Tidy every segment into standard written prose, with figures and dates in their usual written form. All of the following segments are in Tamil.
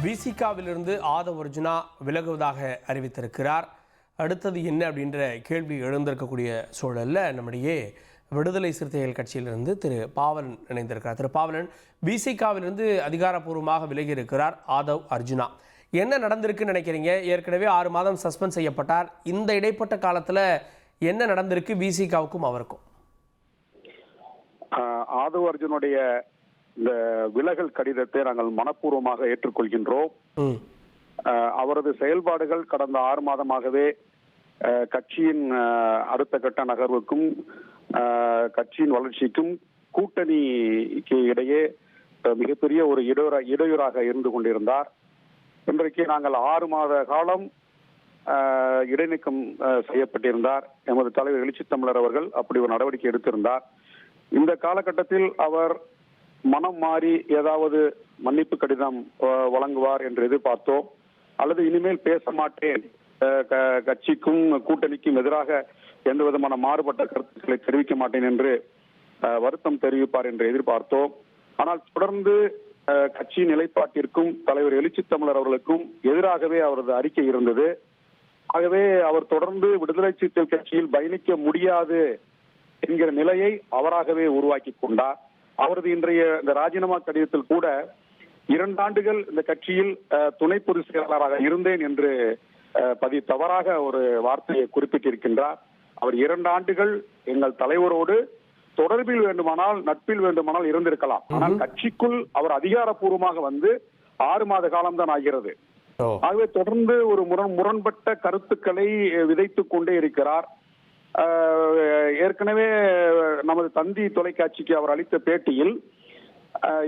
விசிகாவிலிருந்து ஆதவ் அர்ஜுனா விலகுவதாக அறிவித்திருக்கிறார். அடுத்தது என்ன அப்படின்ற கேள்வி எழுந்திருக்கக்கூடிய சூழலில் நம்முடைய விடுதலை சிறுத்தைகள் கட்சியிலிருந்து திரு பாவலன் இணைந்திருக்கிறார். திரு பாவலன், விசிகாவிலிருந்து அதிகாரப்பூர்வமாக விலகி இருக்கிறார் ஆதவ் அர்ஜுனா. என்ன நடந்திருக்குன்னு நினைக்கிறீங்க? ஏற்கனவே 6 மாதம் சஸ்பெண்ட் செய்யப்பட்டார். இந்த இடைப்பட்ட காலத்தில் என்ன நடந்திருக்கு விசிகாவுக்கும் அவருக்கும்? ஆதவ் அர்ஜுனுடைய இந்த விலகல் கடிதத்தை நாங்கள் மனப்பூர்வமாக ஏற்றுக்கொள்கின்றோம். அவரது செயல்பாடுகள் கடந்த 6 மாதமாகவே கட்சியின் அடுத்த கட்ட நகர்வுக்கும் கட்சியின் வளர்ச்சிக்கும் கூட்டணிக்கு இடையே மிகப்பெரிய ஒரு இடையூறாக இருந்து கொண்டிருந்தார். இன்றைக்கு நாங்கள் 6 மாத காலம் இடைநீக்கம் செய்யப்பட்டிருந்தார். எமது தலைவர் எழுச்சி தமிழர் அவர்கள் அப்படி ஒரு நடவடிக்கை எடுத்திருந்தார். இந்த காலகட்டத்தில் அவர் மனம் மாறி ஏதாவது மன்னிப்பு கடிதம் வழங்குவார் என்று எதிர்பார்த்தோம். அல்லது இனிமேல் பேச மாட்டேன், கட்சிக்கும் கூட்டணிக்கும் எதிராக எந்த விதமான மாறுபட்ட கருத்துக்களை தெரிவிக்க மாட்டேன் என்று வருத்தம் தெரிவிப்பார் என்று எதிர்பார்த்தோம். ஆனால் தொடர்ந்து கட்சியின் நிலைப்பாட்டிற்கும் தலைவர் எழுச்சி தமிழர் அவர்களுக்கும் எதிராகவே அவரது அறிக்கை இருந்தது. ஆகவே அவர் தொடர்ந்து விடுதலை சிறுத்தைகள் கட்சியில் பயணிக்க முடியாது என்கிற நிலையை அவராகவே உருவாக்கி கொண்டார். அவரது இன்றைய இந்த ராஜினாமா கடிதத்தில் கூட 2 ஆண்டுகள் இந்த கட்சியில் துணை பொதுச் செயலாளராக இருந்தேன் என்று தவறாக ஒரு வார்த்தையை குறிப்பிட்டிருக்கின்றார். அவர் 2 ஆண்டுகள் எங்கள் தலைவரோடு தொடர்பில் வேண்டுமானால் நட்பில் வேண்டுமானால் இருந்திருக்கலாம். ஆனால் கட்சிக்குள் அவர் அதிகாரப்பூர்வமாக வந்து 6 மாத காலம்தான் ஆகிறது. ஆகவே தொடர்ந்து ஒரு முரண்பட்ட கருத்துக்களை விதைத்துக் கொண்டே இருக்கிறார். ஏற்கனவே நமது தந்தி தொலைக்காட்சிக்கு அவர் அளித்த பேட்டியில்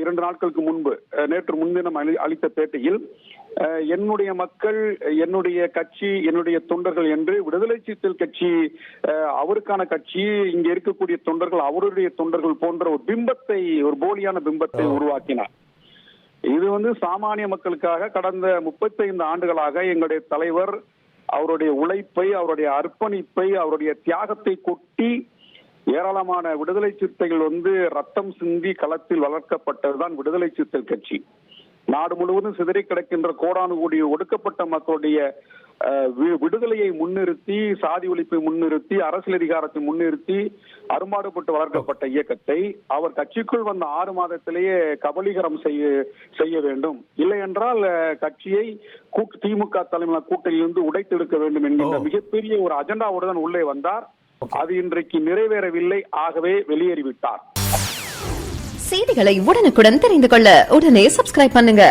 2 நாட்களுக்கு முன்பு, நேற்று முன்தினம் அளித்த பேட்டியில், என்னுடைய மக்கள், என்னுடைய கட்சி, என்னுடைய தொண்டர்கள் என்று விடுதலை சிறுத்தைகள் கட்சி அவருக்கான கட்சி, இங்க இருக்கக்கூடிய தொண்டர்கள் அவருடைய தொண்டர்கள் போன்ற ஒரு பிம்பத்தை, ஒரு போலியான பிம்பத்தை உருவாக்கினார். இது சாமானிய மக்களுக்காக கடந்த 35 ஆண்டுகளாக எங்களுடைய தலைவர் அவருடைய உழைப்பை, அவருடைய அர்ப்பணிப்பை, அவருடைய தியாகத்தை கொட்டி ஏராளமான விடுதலை சிறுத்தைகள் ரத்தம் சிந்தி களத்தில் வளர்க்கப்பட்டதுதான் விடுதலை சிறுத்தைகள் கட்சி. நாடு முழுவதும் சிதறி கிடக்கின்ற கோடானு கோடி ஒடுக்கப்பட்ட மக்களுடைய விடுதலையை முன்னிறுத்தி, சாதி ஒழிப்பை முன்னிறுத்தி, அரசியல் அதிகாரத்தை முன்னிறுத்தி அரும்பாடுபட்டு வளர்க்கப்பட்ட இயக்கத்தை அவர் கட்சிக்குள் வந்த 6 மாதத்திலேயே கபலீகரம் செய்ய வேண்டும், இல்லை என்றால் கட்சியை திமுக தலைமையிலான கூட்டணியிலிருந்து உடைத்தெடுக்க வேண்டும் என்கின்ற மிகப்பெரிய ஒரு அஜெண்டாவோடு தான் உள்ளே வந்தார். அது இன்றைக்கு நிறைவேறவில்லை. ஆகவே வெளியேறிவிட்டார். செய்திகளை உடனுக்குடன் தெரிந்து கொள்ள உடனே சப்ஸ்கிரைப் பண்ணுங்க.